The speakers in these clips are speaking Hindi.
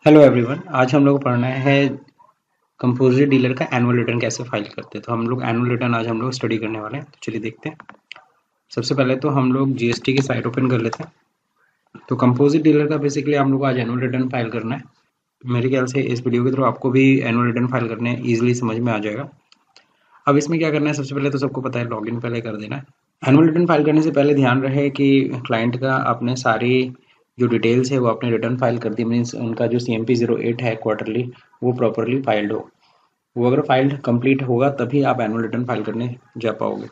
हेलो एवरीवन, आज हम लोग पढ़ना है कंपोजिट डीलर का एनुअल रिटर्न कैसे फाइल करते हैं। तो हम लोग एनुअल रिटर्न आज हम लोग स्टडी करने वाले हैं। तो चलिए देखते हैं। सबसे पहले तो हम लोग जीएसटी की साइट ओपन कर लेते हैं। तो कंपोजिट डीलर का बेसिकली हम लोग को आज एनुअल रिटर्न फाइल करना है। मेरे ख्याल से इस वीडियो के थ्रू आपको भी एनुअल रिटर्न फाइल करने ईजिली समझ में आ जाएगा। अब इसमें क्या करना है, सबसे पहले तो सबको पता है लॉगिन पहले कर देना है। एनुअल रिटर्न फाइल करने से पहले ध्यान रहे कि क्लाइंट का आपने सारी जो डिटेल्स है वो आपने रिटर्न फाइल कर दी। मीन्स उनका जो CMP 08 है क्वार्टरली, वो प्रॉपरली फाइल्ड हो। वो अगर फाइल कंप्लीट होगा तभी आप एनुअल रिटर्न फाइल करने जा पाओगे।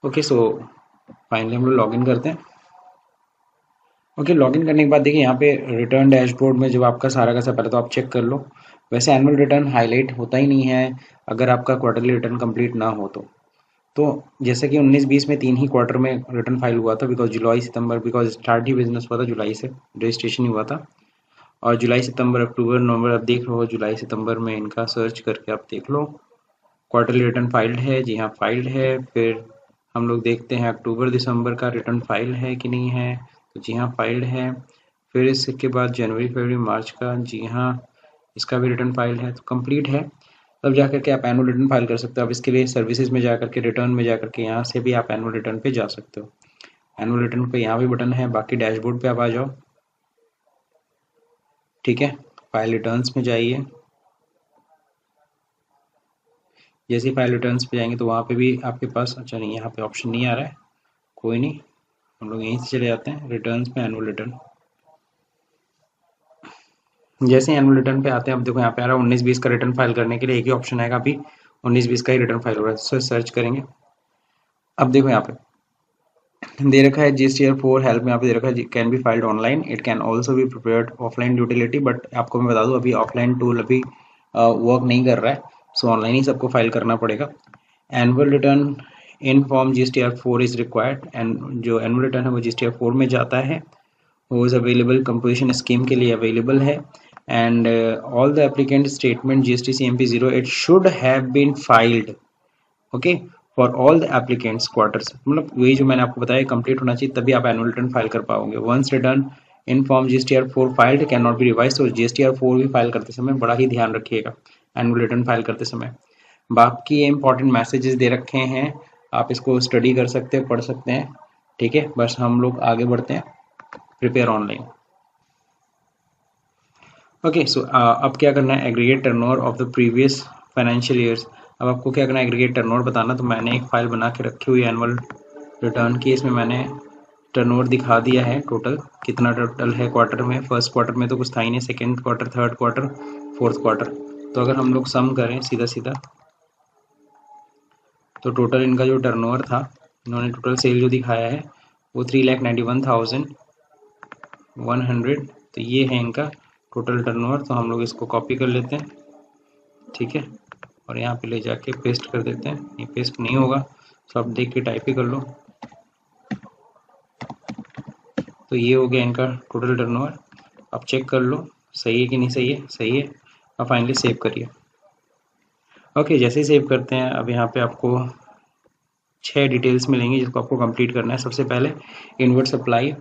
ओके, सो फाइनली हम लोग लॉगिन करते हैं। ओके, लॉगिन करने के बाद देखिए यहाँ पे रिटर्न डैशबोर्ड में जब आपका सारा का सब, पहले तो आप चेक कर लो। वैसे एनुअल रिटर्न हाईलाइट होता ही नहीं है अगर आपका क्वार्टरली रिटर्न कंप्लीट ना हो तो जैसे कि 19-20 में 3 ही क्वार्टर में रिटर्न फाइल हुआ था, because July September, because start he business हुआ था जुलाई से, रजिस्ट्रेशन ही हुआ था। और जुलाई सितंबर अक्टूबर नवंबर आप देख लो, जुलाई सितंबर में इनका सर्च करके आप देख लो क्वार्टरली रिटर्न फाइल्ड है। जी हाँ, फाइल्ड है। फिर हम लोग देखते हैं अक्टूबर दिसंबर का रिटर्न फाइल है कि नहीं है। तो जी हाँ, फाइल्ड है। फिर इसके बाद जनवरी फरवरी मार्च का, जी हाँ, इसका भी रिटर्न फाइल है, तो कंप्लीट है। तब जा करके आप एनुअल रिटर्न फाइल कर सकते हो। अब इसके लिए सर्विसेज में जा करके, रिटर्न में जा करके, यहाँ से भी आप एनुअल रिटर्न पे जा सकते हो। एनुअल रिटर्न पे यहाँ भी बटन है। बाकी डैशबोर्ड पे आप आ जाओ। ठीक है, फाइल रिटर्न्स में जाइए। जैसे ही फाइल रिटर्न्स पे जाएंगे तो वहाँ पे भी आपके पास, अच्छा नहीं, यहाँ पे ऑप्शन नहीं आ रहा है, कोई नहीं, हम लोग यहीं से चले जाते हैं रिटर्न्स में, एनुअल रिटर्न। जैसे एनुअल रिटर्न पे आते हैं, अब देखो यहाँ पे आ रहा है 19-20 का रिटर्न फाइल करने के लिए एक ही ऑप्शन आएगा। अभी 19-20 का ही रिटर्न फाइल हो रहा है, सो सर्च करेंगे। अब देखो यहाँ पे दे रखा है GSTR 4 हेल्प में, यहाँ पे दे रखा है can be filed online, it can also be prepared offline utility. But आपको मैं बता दूं अभी ऑफलाइन टूल अभी वर्क नहीं कर रहा है, सो ऑनलाइन ही सबको फाइल करना पड़ेगा। Annual return in form GSTR 4 is required, and जो एनुअल रिटर्न है वो GSTR 4 में जाता है, वो इज अवेलेबल, कंपोजिशन स्कीम के लिए अवेलेबल है। And all the applicant statement GST CMP 08 should have been filed, okay, for all the applicants quarters. मतलब वही जो मैंने आपको बताया कंप्लीट होना चाहिए, तभी आप एनुअल रिटर्न फाइल कर पाओगे। Once return in form GSTR 4 filed cannot be revise. तो GSTR 4 भी फाइल करते समय बड़ा ही ध्यान रखिएगा एनुअल रिटर्न फाइल करते समय। बाकी ये इंपॉर्टेंट मैसेजेस दे रखे हैं, आप इसको स्टडी कर सकते हैं, पढ़ सकते हैं। ठीक है, बस हम लोग आगे बढ़ते हैं। Prepare online. ओके, सो अब क्या करना है, aggregate turnover of the previous financial years. अब आपको क्या करना है, एग्रीगेट टर्नओवर बताना। तो मैंने एक फाइल बना के रखी हुई है एनुअल रिटर्न की, इसमें मैंने टर्नओवर दिखा दिया है टोटल कितना टोटल है क्वार्टर में। फर्स्ट क्वार्टर में तो कुछ था ही नहीं, second quarter, third quarter, fourth quarter. तो अगर हम लोग सम करें सीधा सीधा, तो टोटल इनका जो टर्नओवर था, इन्होंने टोटल सेल जो दिखाया है वो 3,91,100। तो ये है इनका टोटल टर्नओवर। तो हम लोग इसको कॉपी कर लेते हैं, ठीक है, और यहाँ पे ले जाके पेस्ट कर देते हैं। ये पेस्ट नहीं होगा तो आप देख के टाइप ही कर लो। तो ये हो गया इनका टोटल टर्नओवर। आप चेक कर लो सही है कि नहीं सही है, सही है। अब फाइनली सेव करिए। ओके, जैसे ही सेव करते हैं, अब यहाँ पे आपको 6 डिटेल्स मिलेंगी जिसको आपको कंप्लीट करना है। सबसे पहले inward supply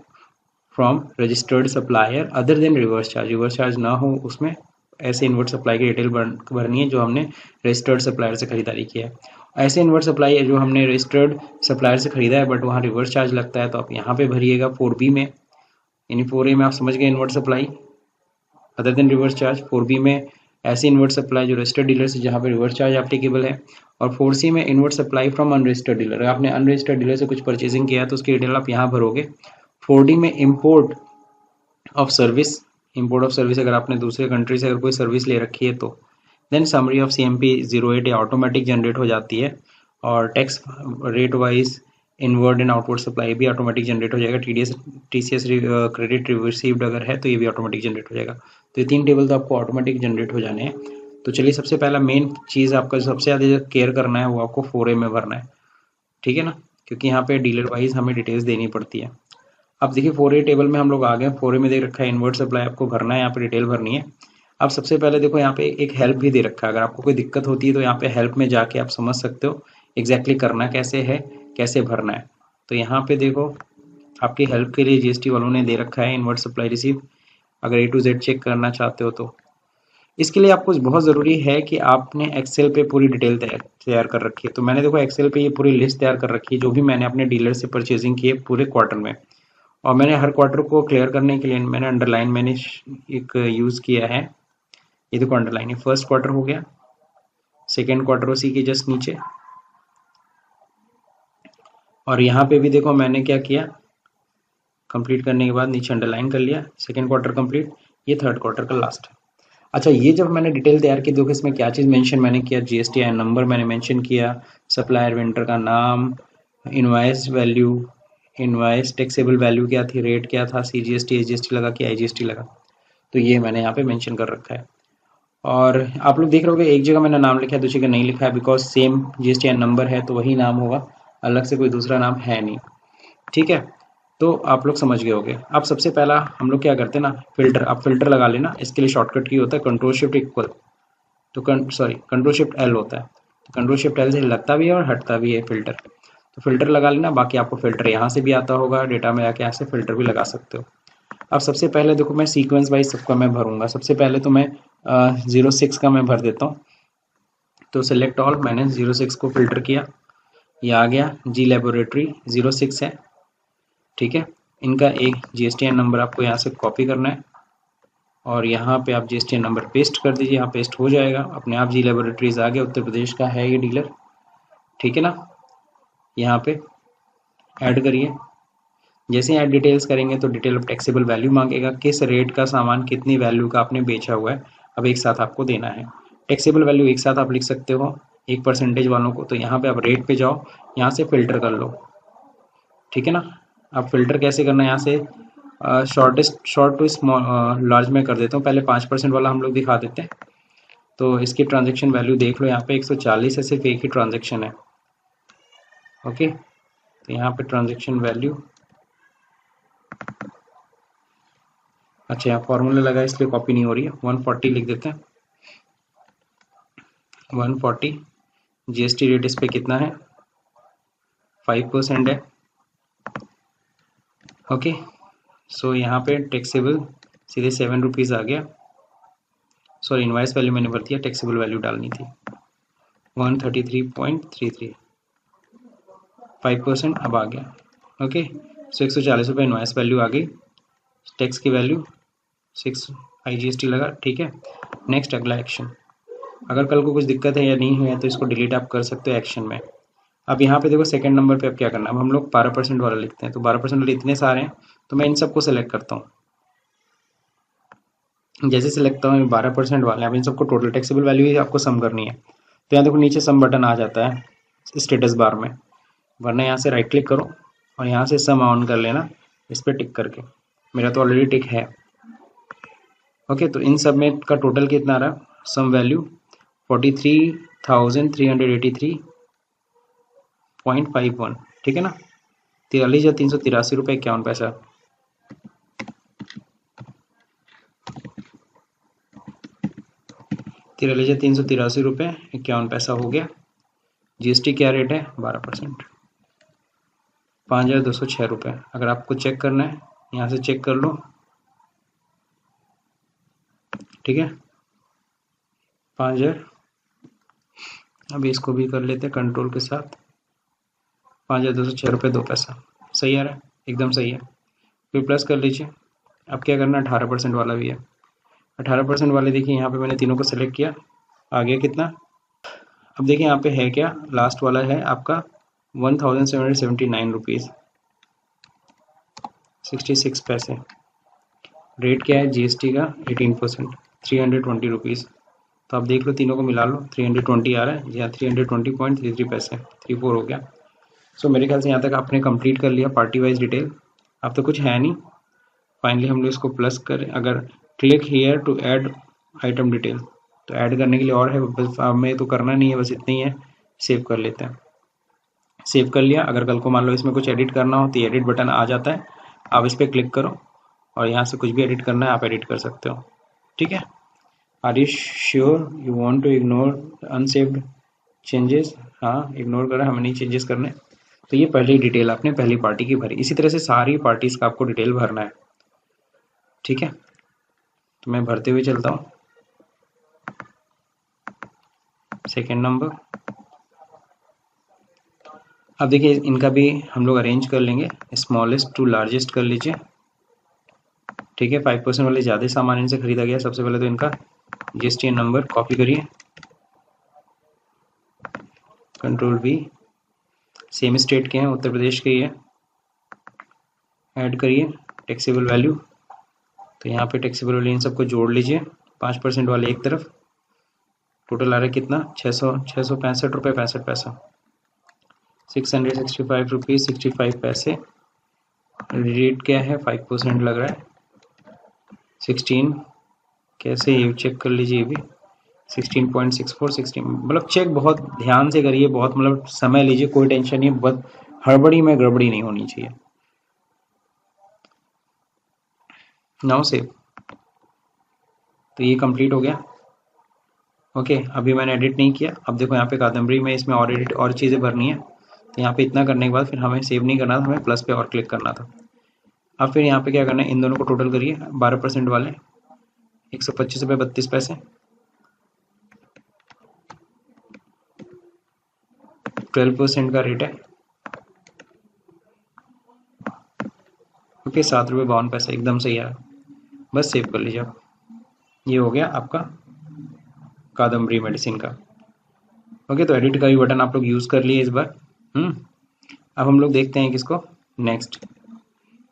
from registered supplier other than reverse charge, reverse charge ना हो उसमें, ऐसे इनवर्ड सप्लाई की डिटेल भरनी है जो हमने रजिस्टर्ड सप्लायर से खरीदारी किया है। ऐसे इनवर्ड सप्लाई है जो हमने रजिस्टर्ड सप्लायर से खरीदा है बट वहाँ रिवर्स चार्ज लगता है, तो आप यहाँ पे भरिएगा 4B में। यानी 4A में आप समझ गए inward supply other than reverse charge. 4B में ऐसी इनवर्ड सप्लाई जो रजिस्टर्ड डीलर से जहाँ पे रिवर्स चार्ज एप्लीकेबल है। और 4C में inward supply from unregistered dealer, अगर आपने अनरजिस्टर्ड डीलर से कुछ परचेजिंग किया है तो उसकी डिटेल आप यहाँ भरोगे। 4D में import of service, import of service अगर आपने दूसरे कंट्री से अगर कोई सर्विस ले रखी है तो then summary of CMP 08 automatic generate हो जाती है। और tax rate wise inward and outward supply भी ऑटोमेटिक जनरेट हो जाएगा। TCS क्रेडिट रिसीव्ड अगर है तो ये भी ऑटोमेटिक जनरेट हो जाएगा। तो ये 3 टेबल तो आपको ऑटोमेटिक जनरेट हो जाने हैं। तो चलिए, सबसे पहला मेन चीज़ आपका सबसे ज़्यादा जो केयर करना है वो आपको 4A में भरना है, ठीक है ना, क्योंकि यहाँ पे डीलर वाइज हमें डिटेल्स देनी पड़ती है। अब देखिए 4A टेबल में हम लोग आ गए। 4A में दे रखा है इनवर्ट सप्लाई, आपको भरना है, यहाँ पे डिटेल भरनी है। अब सबसे पहले देखो यहाँ पे एक हेल्प भी दे रखा है, अगर आपको कोई दिक्कत होती है तो यहाँ पे हेल्प में जाके आप समझ सकते हो एग्जैक्टली करना कैसे है, कैसे भरना है। तो यहाँ पे देखो आपकी हेल्प के लिए GST वालों ने दे रखा है इनवर्ट सप्लाई रिसीव अगर A to Z चेक करना चाहते हो तो। इसके लिए आपको बहुत ज़रूरी है कि आपने एक्सेल पे पूरी डिटेल तैयार कर रखी है। तो मैंने देखो एक्सेल पे ये पूरी लिस्ट तैयार कर रखी है जो भी मैंने अपने डीलर से परचेजिंग की है पूरे क्वार्टर में, और मैंने हर क्वार्टर को क्लियर करने के लिए मैंने अंडरलाइन मैंने एक यूज़ किया है। ये देखो अंडरलाइन, ये फर्स्ट क्वार्टर हो गया, सेकेंड क्वार्टर उसी के जस्ट नीचे, और यहाँ पे भी देखो मैंने क्या किया, कंप्लीट करने के बाद नीचे अंडरलाइन कर लिया, सेकेंड क्वार्टर कंप्लीट, ये थर्ड क्वार्टर का लास्ट है। अच्छा, ये जब मैंने डिटेल तैयार की देखो इसमें क्या चीज़ मेंशन मैंने किया, जीएसटी नंबर मैंने मेंशन किया, सप्लायर वेंडर का नाम, invoice value, invoice taxable value क्या थी, रेट क्या था, सीजीएसटी एजीएसटी लगा कि आईजीएसटी लगा, तो ये मैंने यहाँ पे मेंशन कर रखा है। और आप लोग देख रहे होगे एक जगह मैंने नाम लिखा है दूसरी जगह नहीं लिखा है, बिकॉज सेम जीएसटी नंबर है तो वही नाम होगा, अलग से कोई दूसरा नाम है नहीं, ठीक है। तो आप लोग समझ गए होंगे। अब सबसे पहला हम लोग क्या करते हैं ना, फिल्टर, आप फिल्टर लगा लेना, इसके लिए शॉर्टकट की होता है कंट्रोल शिफ्ट इक्वल, तो कंट्रोल शिफ्ट एल होता है, तो कंट्रोल शिफ्ट एल से लगता भी है और हटता भी है फिल्टर, तो फिल्टर लगा लेना। बाकी आपको फिल्टर यहाँ से भी आता होगा, डेटा में जाके यहाँ से फिल्टर भी लगा सकते हो। अब सबसे पहले देखो मैं सीक्वेंस वाइज सबका मैं भरूंगा, सबसे पहले तो मैं 06 का मैं भर देता हूँ, तो सेलेक्ट ऑल, मैंने 06 को फिल्टर किया, ये आ गया, जी लेबोरेटरी 06 है, ठीक है। इनका एक जीएसटीएन नंबर आपको यहाँ से कॉपी करना है और यहाँ पे आप जीएसटीएन नंबर पेस्ट कर दीजिए, यहाँ पेस्ट हो जाएगा अपने आप, जी लेबोरेटरीज आ गया, उत्तर प्रदेश का है ये डीलर, ठीक है ना। यहाँ पे ऐड करिए, जैसे ऐड डिटेल्स करेंगे तो डिटेल ऑफ टैक्सेबल वैल्यू मांगेगा, किस रेट का सामान कितनी वैल्यू का आपने बेचा हुआ है, अब एक साथ आपको देना है। टैक्सेबल वैल्यू एक साथ आप लिख सकते हो, 1% वालों को, तो यहाँ पे आप रेट पे जाओ, यहाँ से फिल्टर कर लो, ठीक है ना। अब फिल्टर कैसे करना है, यहाँ से शॉर्ट टू स्मॉल लार्ज में कर देता हूँ, पहले 5% वाला हम लोग दिखा देते हैं। तो इसकी ट्रांजेक्शन वैल्यू देख लो, यहाँ पे 140 है, सिर्फ एक ही ट्रांजेक्शन है, ओके। तो यहाँ पे ट्रांजेक्शन वैल्यू, अच्छा यहाँ फॉर्मूला लगा इसलिए कॉपी नहीं हो रही है, 140 लिख देते हैं, 140। जीएसटी रेट इस पे कितना है, 5% है, ओके। सो यहाँ पे टैक्सेबल सीधे 7 रुपीज़ आ गया, सॉरी इनवाइस वैल्यू मैंने भर दिया, टैक्सेबल वैल्यू डालनी थी 133.33, 5% अब आ गया, ओके। सो 140 रुपये इनवाइस वैल्यू आ गई, टैक्स की वैल्यू 6 आईजीएसटी लगा, ठीक है। नेक्स्ट अगला एक्शन, अगर कल को कुछ दिक्कत है या नहीं हुई है तो इसको डिलीट आप कर सकते हो एक्शन में। अब यहाँ पे देखो सेकंड नंबर पे अब क्या करना है, अब हम लोग 12% वाला लिखते हैं, तो 12% वाले इतने सारे हैं तो मैं इन सबको सेलेक्ट करता हूँ, जैसे सेलेक्ट करता हूँ 12% वाले, अब इन सबको टोटल टैक्सेबल वैल्यू ही आपको सम करनी है, तो यहाँ देखो नीचे सम बटन आ जाता है स्टेटस बार में, वरना यहाँ से राइट क्लिक करो और यहाँ से सम ऑन कर लेना इस पर टिक करके, मेरा तो ऑलरेडी टिक है, ओके। तो इन सब में का टोटल कितना रहा, सम वैल्यू 43,383.51, ठीक है ना। 43,383 रुपये 51 पैसा, 43,383 रुपये 51 पैसा हो गया। जीएसटी क्या रेट है, 12%, 5,206 रुपये। अगर आपको चेक करना है यहाँ से चेक कर लो, ठीक है, 5,000, अभी इसको भी कर लेते हैं कंट्रोल के साथ, 5,206 रुपये 2 पैसा, सही आ रहा है, एकदम सही है। फिर प्लस कर लीजिए, अब क्या करना है, 18% वाला भी है, 18% वाले देखिए यहाँ पे मैंने तीनों को सेलेक्ट किया, आ गया कितना, अब देखिए यहाँ पे है क्या, लास्ट वाला है आपका 1,779 रुपीज़ 66 पैसे, रेट क्या है जीएसटी का 18%, 320 रुपीज़, तो आप देख लो तीनों को मिला लो, 320 आ रहा है या 320.33 पैसे, 34 हो गया। सो मेरे ख्याल से यहाँ तक आपने कंप्लीट कर लिया पार्टी वाइज डिटेल, अब तो कुछ है नहीं। फाइनली हम लोग इसको प्लस करें, अगर click here to add item detail, तो ऐड करने के लिए और है, बस हमें तो करना नहीं है, बस इतना ही है, सेव कर लेते हैं। सेव कर लिया, अगर कल को मान लो इसमें कुछ एडिट करना हो तो एडिट बटन आ जाता है, आप इस पर क्लिक करो और यहाँ से कुछ भी एडिट करना है आप एडिट कर सकते हो, ठीक है। Are you sure you want to ignore unsaved changes, हाँ इग्नोर करा, हमें नहीं चेंजेस करने। तो ये पहली डिटेल आपने पहली पार्टी की भरी, इसी तरह से सारी पार्टीज का आपको डिटेल भरना है, ठीक है। तो मैं भरते हुए चलता हूँ। सेकेंड नंबर, अब देखिए इनका भी हम लोग अरेंज कर लेंगे, स्मॉलेस्ट टू लार्जेस्ट कर लीजिए। ठीक है, 5% वाले ज़्यादा सामान इनसे खरीदा गया। सबसे पहले तो इनका GSTN नंबर कॉपी करिए, कंट्रोल V, सेम स्टेट के हैं, उत्तर प्रदेश के ही है, ऐड करिए टैक्सेबल वैल्यू। तो यहाँ पे टैक्सेबल वैल्यू इन सबको जोड़ लीजिए, 5% वाले एक तरफ। टोटल आ रहा है कितना, 665 रुपये 65 पैसा, 665 रुपीज़ 65 पैसे। रेट क्या है, 5% लग रहा है, 16 कैसे, ये चेक कर लीजिए। ये भी 16.64, 16 मतलब चेक बहुत ध्यान से करिए, बहुत मतलब समय लीजिए, कोई टेंशन नहीं, बहुत हड़बड़ी में गड़बड़ी नहीं होनी चाहिए। नाउ सेव, तो ये कंप्लीट हो गया। ओके, अभी मैंने एडिट नहीं किया। अब देखो यहाँ पे कादम्बरी में इसमें और एडिट और चीज़ें भरनी है। तो यहाँ पे इतना करने के बाद फिर हमें सेव नहीं करना था, हमें प्लस पे और क्लिक करना था। अब फिर यहाँ पे क्या करना है, इन दोनों को टोटल करिए, 12% वाले 125 रुपये 32 पैसे, 12% का रेट है। ओके, 7 रुपये 52 पैसे, एकदम सही आया। बस सेव कर लीजिए आप। ये हो गया आपका कादम्बरी मेडिसिन का। ओके, तो एडिट का भी बटन आप लोग यूज़ कर लिए इस बार। अब हम लोग देखते हैं किसको, नेक्स्ट।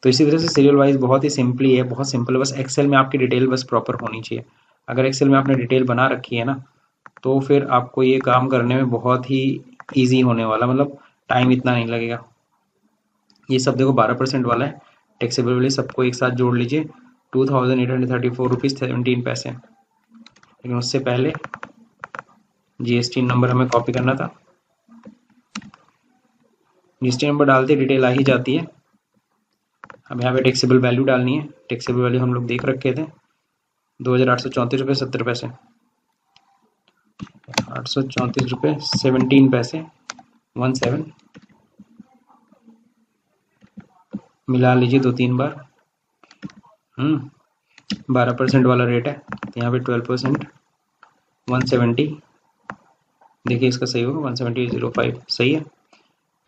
तो इसी तरह से सीरियल वाइज बहुत ही सिंपली है, बहुत सिंपल है। बस एक्सेल में आपकी डिटेल बस प्रॉपर होनी चाहिए। अगर एक्सेल में आपने डिटेल बना रखी है ना, तो फिर आपको ये काम करने में बहुत ही ईजी होने वाला, मतलब टाइम इतना नहीं लगेगा। ये सब देखो 12% वाला है, टैक्सेबल वाले सबको एक साथ जोड़ लीजिए, 2834 रुपीज़ 17 पैसे। लेकिन उससे पहले GST नंबर हमें कॉपी करना था। GST नंबर डालते डिटेल आ ही जाती है। अब यहाँ पे टैक्सेबल वैल्यू डालनी है। टैक्सेबल वैल्यू हम लोग देख रखे थे, 2834 रुपये 70 पैसे, 834 रुपये 17 पैसे, 17 मिला लीजिए 2-3 बार। 12% वाला रेट है, तो यहाँ पे 12% 170, देखिए इसका सही होगा, 170.05 सही है।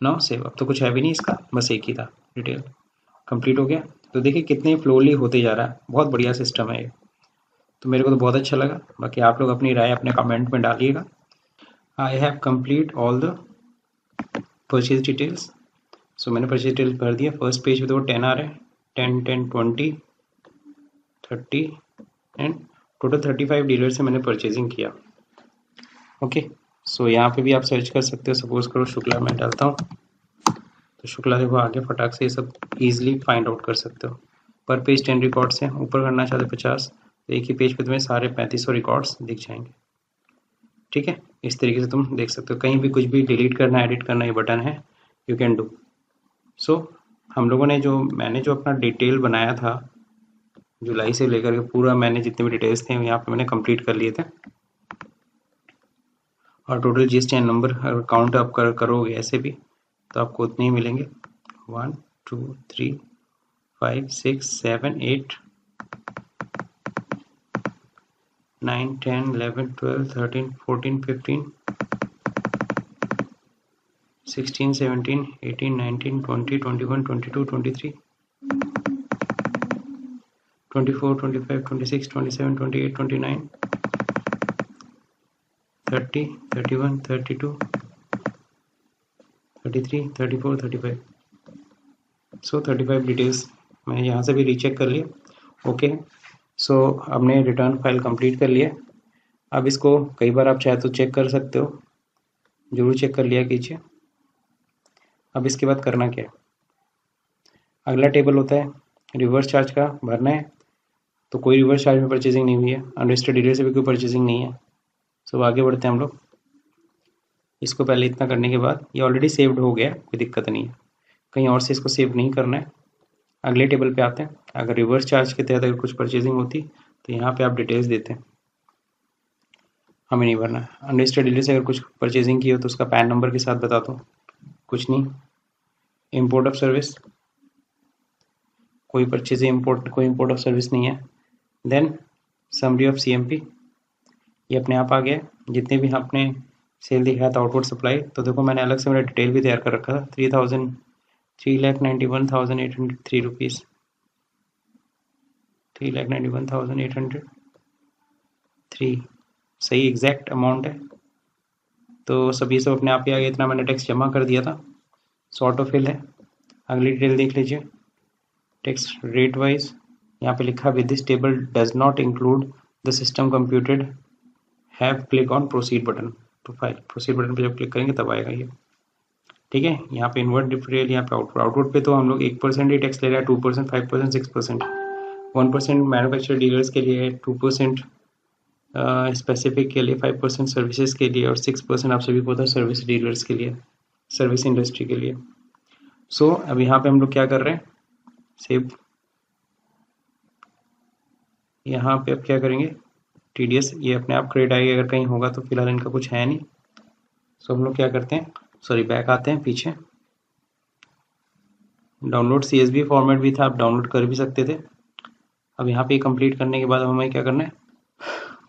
Now save. अब तो कुछ है भी नहीं इसका, बस एक ही था, डिटेल कंप्लीट हो गया। तो देखिए कितने फ्लोली होते जा रहा है, बहुत बढ़िया सिस्टम है ये। तो मेरे को तो बहुत अच्छा लगा। बाकी आप लोग अपनी राय अपने कमेंट में डालिएगा। I have complete all the purchase details. So मैंने परचेज डिटेल्स भर दिया। फर्स्ट पेज पे तो 10 आ रहे हैं, 10, 10, 20, 30 एंड टोटल 35 डीलर से मैंने परचेजिंग किया। ओके, सो यहाँ पे भी आप सर्च कर सकते हो। सपोज करो शुक्ला मैं डालता हूँ, तो शुक्ला देखो आगे फटाक से ये सब ईजिली फाइंड आउट कर सकते हो। पर पेज 10 रिकॉर्ड्स हैं, ऊपर करना चाहते 50, तो एक ही पेज पे तुम्हें सारे 3500 रिकॉर्ड्स दिख जाएंगे। ठीक है, इस तरीके से तुम देख सकते हो। कहीं भी कुछ भी डिलीट करना, एडिट करना, ये बटन है, यू कैन डू। सो हम लोगों ने मैंने जो अपना डिटेल बनाया था जुलाई से लेकर के पूरा, मैंने जितने भी डिटेल्स थे यहाँ पे मैंने कंप्लीट कर लिए थे। और टोटल GST नंबर अगर काउंट आप करोगे ऐसे भी, तो आपको उतने ही मिलेंगे, 1, 2, 3, 5, 6, 7, 8, 9, 10, 11, 12, 13, 14, 15, 16, 17, 18, 19, 20, 21, 22, 23, 24, 25, 26, 27, 28, 29, 30, 31, 32, 33, 34, 35। सो 35 डिटेल्स मैंने यहाँ से भी रीचेक कर लिया। ओके, सो हमने रिटर्न फाइल कंप्लीट कर लिया। अब इसको कई बार आप चाहे तो चेक कर सकते हो, जरूर चेक कर लिया कीजिए। अब इसके बाद करना क्या है, अगला टेबल होता है रिवर्स चार्ज का, भरना है। तो कोई रिवर्स चार्ज में परचेजिंग नहीं हुई है, अनरजिस्टर्ड डीलर से भी कोई परचेजिंग नहीं है। सो आगे बढ़ते हैं हम लोग। इसको पहले इतना करने के बाद ये ऑलरेडी सेव्ड हो गया, कोई दिक्कत नहीं है, कहीं और से इसको सेव नहीं करना है। अगले टेबल पे आते हैं। अगर रिवर्स चार्ज के तहत अगर कुछ परचेजिंग होती तो यहाँ पे आप डिटेल्स देते हैं, हमें नहीं भरना है। अनरजिस्टर्ड डीलर से अगर कुछ परचेजिंग की हो तो उसका पैन नंबर के साथ बता दो, कुछ नहीं। इम्पोर्ट ऑफ सर्विस, कोई परचेजिंग कोई इम्पोर्ट ऑफ सर्विस नहीं है। देन समरी ऑफ CMP, ये अपने आप आ गया। जितने भी आपने सेल दिखाया था आउटपुट सप्लाई, तो देखो मैंने अलग से मेरा डिटेल भी तैयार कर रखा था। 3,91,803 रुपीज़, 3,91,803 सही एग्जैक्ट अमाउंट है। तो सभी सब अपने आप ही आ गया, इतना मैंने टैक्स जमा कर दिया था। सो ऑटो फिल है। अगली डिटेल देख लीजिए, टैक्स रेट वाइज यहाँ पे लिखा with this table does not include the system computed, have click on proceed button to file. Proceed button पे जब क्लिक करेंगे तब आएगा ये, ठीक है। यहाँ पे इनवर्ट डिटेल, यहाँ पे आउटपुट पे तो हम लोग 1% ही टैक्स ले रहे हैं, 2%, 5%, 6%, 1% मैन्युफैक्चर डीलर्स के लिए, 2% स्पेसिफिक के लिए, 5% सर्विसेज के लिए और 6% आप सभी को पता है सर्विस डीलर्स के लिए, सर्विस इंडस्ट्री के लिए। सो अब यहाँ पे हम लोग क्या कर रहे हैं, सेव। यहाँ पे अब क्या करेंगे, TDS ये अपने आप क्रेडिट आएगी अगर कहीं होगा, तो फिलहाल इनका कुछ है नहीं। सो हम लोग क्या करते हैं, सॉरी बैक आते हैं पीछे। डाउनलोड CSV फॉर्मेट भी था, आप डाउनलोड कर भी सकते थे। अब यहाँ पे कंप्लीट करने के बाद हमें क्या करना है,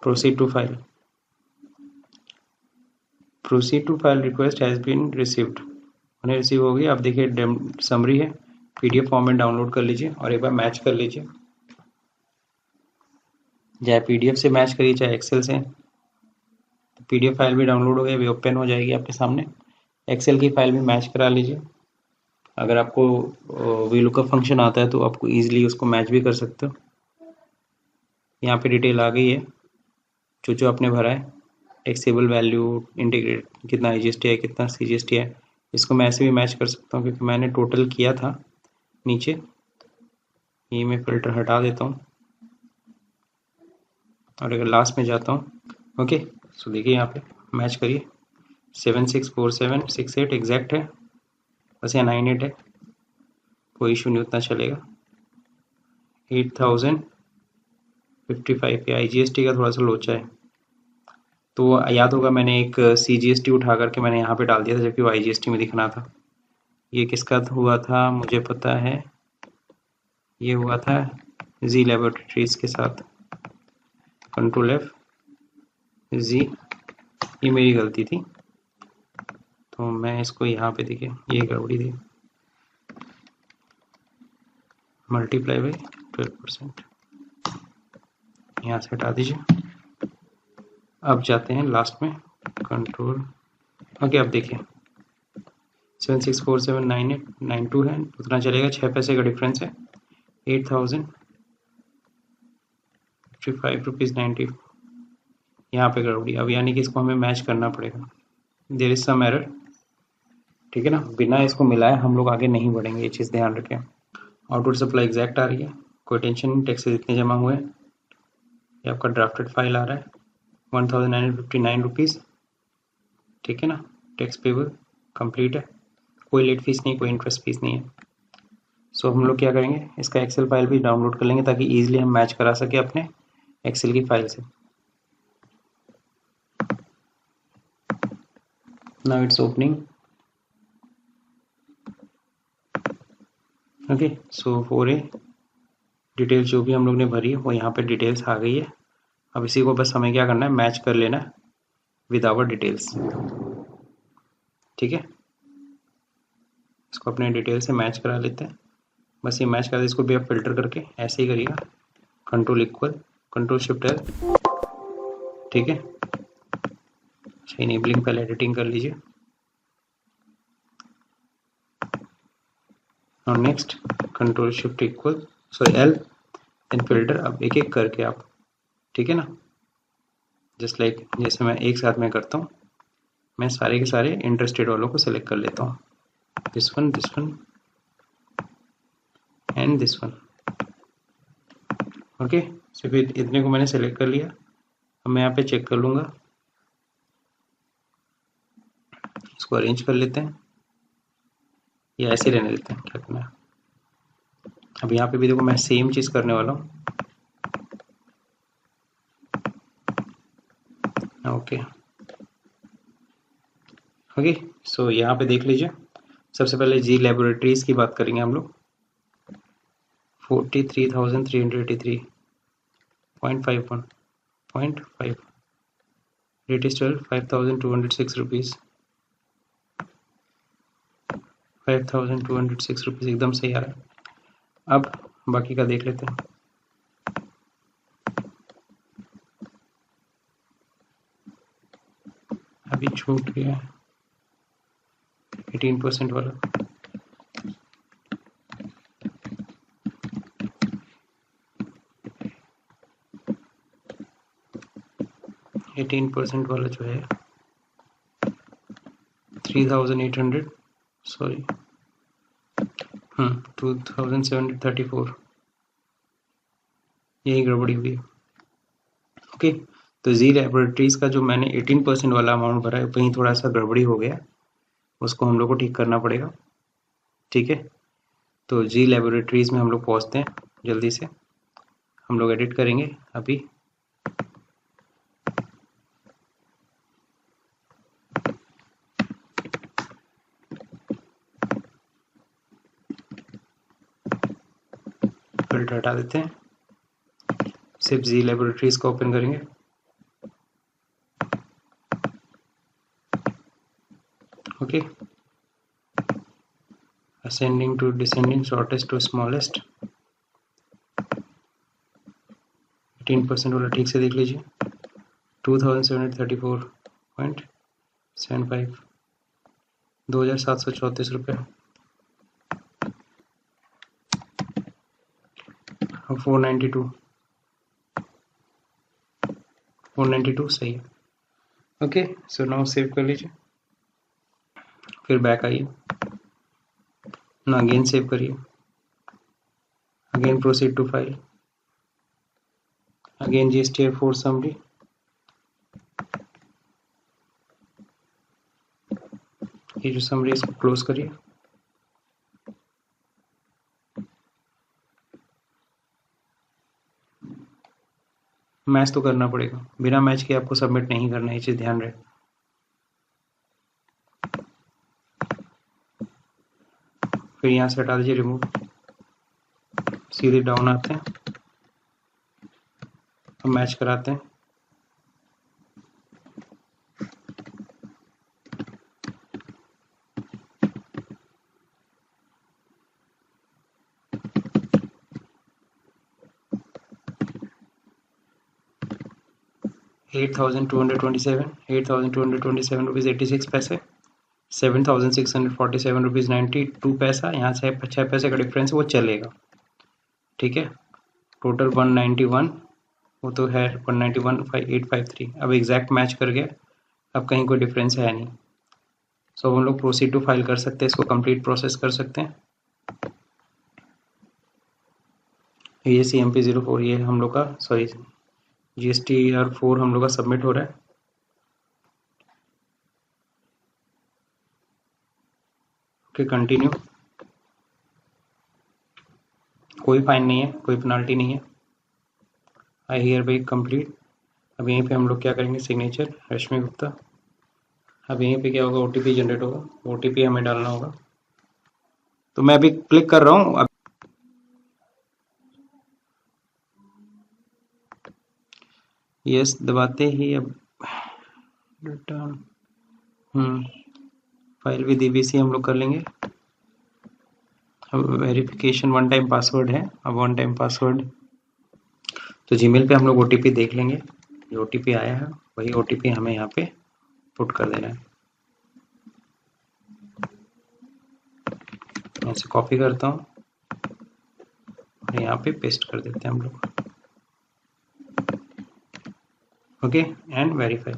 proceed to file. Proceed to file request has been received, उन्हें रिसीव हो गई। आप देखिए समरी है, PDF फॉर्मेट डाउनलोड कर लीजिए और एक बार मैच कर लीजिए, चाहे PDF से मैच करिए चाहे एक्सेल से। PDF फाइल भी डाउनलोड हो गई, अभी ओपन हो जाएगी आपके सामने। एक्सेल की फाइल भी मैच करा लीजिए। अगर आपको VLOOKUP फंक्शन आता है तो आपको ईजिली उसको मैच भी कर सकते हो। यहाँ पे डिटेल आ गई है, जो आपने भरा है, टैक्सेबल वैल्यू, इंटीग्रेट कितना IGST है, कितना CGST है, इसको मैं ऐसे भी मैच कर सकता हूँ क्योंकि मैंने टोटल किया था नीचे। ये मैं फिल्टर हटा देता हूँ और अगर लास्ट में जाता हूँ, ओके। सो देखिए यहाँ पे मैच करिए, 764768 एग्जैक्ट है, बस यहाँ 98 है, कोई इशू नहीं, उतना चलेगा। 8055 पे IGST का थोड़ा सा लोचा है, तो याद होगा मैंने एक CGST उठा करके मैंने यहाँ पे डाल दिया था जबकि वो IGST में दिखना था। ये किसका हुआ था मुझे पता है, ये हुआ था जी लैबोरेटरीज के साथ। कंट्रोल F जी, ये मेरी गलती थी, तो मैं इसको यहाँ पे देखिए ये गड़बड़ी थी, मल्टीप्लाई बाई 12%, यहाँ से हटा दीजिए। अब जाते हैं लास्ट में, कंट्रोल, ओके। अब देखिए 76479892 है, उतना चलेगा, 6 पैसे का डिफरेंस है। 8055 रुपीज़ 90, यहाँ पे गड़बड़ी। अब यानी कि इसको हमें मैच करना पड़ेगा, देयर इज सम एरर, ठीक है ना। बिना इसको मिलाए हम लोग आगे नहीं बढ़ेंगे, ये चीज़ ध्यान रखें। आउटपुट सप्लाई एग्जैक्ट आ रही है, कोई टेंशन नहीं, टैक्सेस इतने जमा हुए हैं। ये आपका ड्राफ्टेड फाइल आ रहा है 1959 रुपीज़, ठीक है ना। टैक्स पेबल कंप्लीट है, कोई लेट फीस नहीं, कोई इंटरेस्ट फीस नहीं है। सो हम लोग क्या करेंगे, इसका एक्सेल फाइल भी डाउनलोड कर लेंगे ताकि ईजिली हम मैच करा सके अपने एक्सेल की फाइल से। Now it's opening, okay. So 4A details जो भी हम लोग ने भरी है वो यहाँ पे डिटेल्स आ गई है। अब इसी को बस हमें क्या करना है, मैच कर लेना है विद आवर डिटेल्स, ठीक है। इसको अपने डिटेल से मैच करा लेते हैं, बस ये मैच कर दे। इसको भी आप फिल्टर करके ऐसे ही करिएगा, control equal, control shift L, ठीक है। अच्छा, इनेबलिंग पहले एडिटिंग कर लीजिए और next control shift equal, sorry L, then filter. अब एक एक करके आप, ठीक है ना, जस्ट लाइक जैसे मैं एक साथ में करता हूँ, मैं सारे के सारे इंटरेस्टेड वालों को सिलेक्ट कर लेता हूँ, this one and this one, okay. सिर्फ इतने को मैंने सेलेक्ट कर लिया। अब मैं यहाँ पे चेक कर लूँगा, इसको अरेंज कर लेते हैं या ऐसे रहने देते हैं, क्या करना है। अब यहाँ पे भी देखो मैं सेम चीज़ करने वाला हूँ, ओके ओके। सो यहाँ पे देख लीजिए, सबसे पहले जी लैबोरेटरीज की बात करेंगे हम लोग, 43,383.51, 0.5, रेट इज 12, 5206 रुपीज़, 5206 रुपीज़ एकदम सही आ रहा है। अब बाकी का देख लेते हैं। अभी छूट गया 18% वाला, एटीन परसेंट वाला जो है 3800, सॉरी 2734, यही गड़बड़ी हुई है। ओके, तो जी लैबोरेटरीज का जो मैंने 18% वाला अमाउंट भरा है वहीं थोड़ा सा गड़बड़ी हो गया, उसको हम लोग को ठीक करना पड़ेगा। ठीक है, तो जी लैबोरेटरीज में हम लोग पहुँचते हैं, जल्दी से हम लोग एडिट करेंगे अभी। फिल्टर हटा देते हैं, सिर्फ जी लैबोरेटरीज को ओपन करेंगे। Okay, ascending to descending, shortest to smallest, 18% वाला ठीक से देख लीजिए, 2734.75, 2734 रुपये। 492 सही है। ओके, सो नाउ सेव कर लीजिए, फिर बैक आइए ना, अगेन सेव करिए, again proceed to file, again GSTR4 summary, ये जो समरी इसको क्लोज करिए। मैच तो करना पड़ेगा, बिना मैच के आपको सबमिट नहीं करना है, ये चीज़ ध्यान रहे। फिर यहाँ से हटा दीजिए रिमूव, सीधे डाउन आते हैं, अब मैच कराते हैं। ₹8,227 ₹7,647.92 यहाँ से 6 पैसे का डिफरेंस वो चलेगा। ठीक है, टोटल 191, वो तो है 191,853। अब एग्जैक्ट मैच कर गया, अब कहीं कोई डिफरेंस है नहीं। सो हम लोग प्रोसीड टू फाइल कर सकते हैं, इसको कंप्लीट प्रोसेस कर सकते हैं। ये CMP04 ये हम लोग का, सॉरी GSTR4 हम लोग का सबमिट हो रहा है। ओके, कंटिन्यू, कोई फाइन नहीं है, कोई पेनाल्टी नहीं है, आई हियर बाई कंप्लीट। अब यहीं पे हम लोग क्या करेंगे, सिग्नेचर रश्मि गुप्ता। अब यहीं पे क्या होगा, OTP जनरेट होगा, OTP हमें डालना होगा। तो मैं अभी क्लिक कर रहा हूँ, यस दबाते ही अब रिटर्न, फाइल विद EBC हम लोग कर लेंगे। अब वेरिफिकेशन वन टाइम पासवर्ड है, अब वन टाइम पासवर्ड, तो जीमेल पे हम लोग OTP देख लेंगे, जो OTP आया है वही OTP हमें यहाँ पे पुट कर देना है। मैं इसे कॉपी करता हूँ और यहाँ पे पेस्ट कर देते हैं हम लोग। Okay, and verify.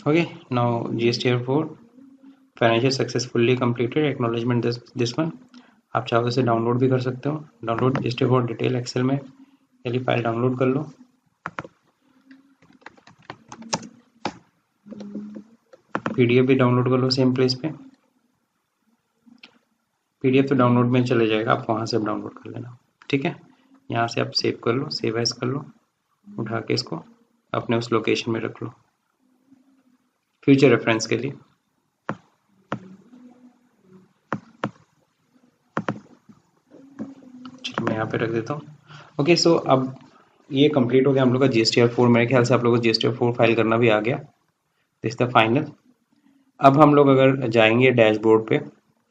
Okay, now GSTR4 financial successfully completed, acknowledgement this one. आप चाहो तो इसे डाउनलोड भी कर सकते हो, डाउनलोड GSTR4 डिटेल एक्सेल में, पहली फाइल डाउनलोड कर लो। PDF भी डाउनलोड कर लो सेम प्लेस पे, PDF तो डाउनलोड में चले जाएगा, आप वहाँ से डाउनलोड कर लेना। ठीक है, यहाँ से आप सेव कर लो, सेव एज कर लो, उठा के इसको अपने उस लोकेशन में रख लो फ्यूचर रेफरेंस के लिए। मैं यहाँ पे रख देता हूँ। ओके, सो अब ये कंप्लीट हो गया हम लोग का GSTR4। मेरे ख्याल से आप लोगों को GSTR4 फाइल करना भी आ गया। This the final. अब हम लोग अगर जाएंगे डैशबोर्ड पे,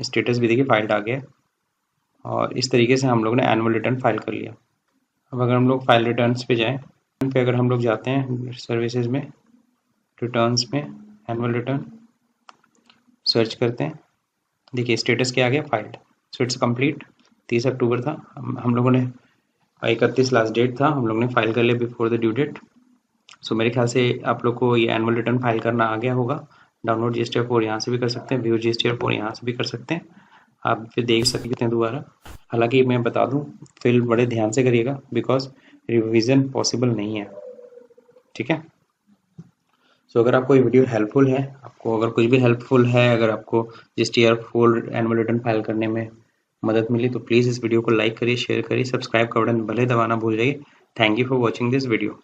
स्टेटस भी देखिए फाइल आ गया, और इस तरीके से हम लोग ने एनुअल रिटर्न फाइल कर लिया। अब अगर हम लोग फाइल रिटर्न्स पे जाएं, पे अगर हम लोग जाते हैं सर्विसेज में, रिटर्न्स में, एनुअल रिटर्न सर्च करते हैं, देखिए स्टेटस क्या आ गया, फाइल्ड। So it's complete. 30 अक्टूबर था, हम लोगों ने 31 लास्ट डेट था, हम लोग ने फाइल कर लिया बिफोर द ड्यू डेट। सो मेरे ख्याल से आप लोग को ये एनुअल रिटर्न फाइल करना आ गया होगा। डाउनलोड GSTR4 यहाँ से भी कर सकते हैं, व्यू GSTR4 यहाँ से भी कर सकते हैं, आप फिर देख सकते हैं दोबारा। हालांकि मैं बता दूं, फिर बड़े ध्यान से करिएगा बिकॉज रिवीजन पॉसिबल नहीं है, ठीक है। सो अगर आपको ये वीडियो हेल्पफुल है, आपको अगर कुछ भी हेल्पफुल है, अगर आपको GSTR4 एनुअल रिटर्न फाइल करने में मदद मिली तो प्लीज़ इस वीडियो को लाइक करिए, शेयर करिए, सब्सक्राइब का बटन भले दबाना भूल जाइए। Thank you for watching this video.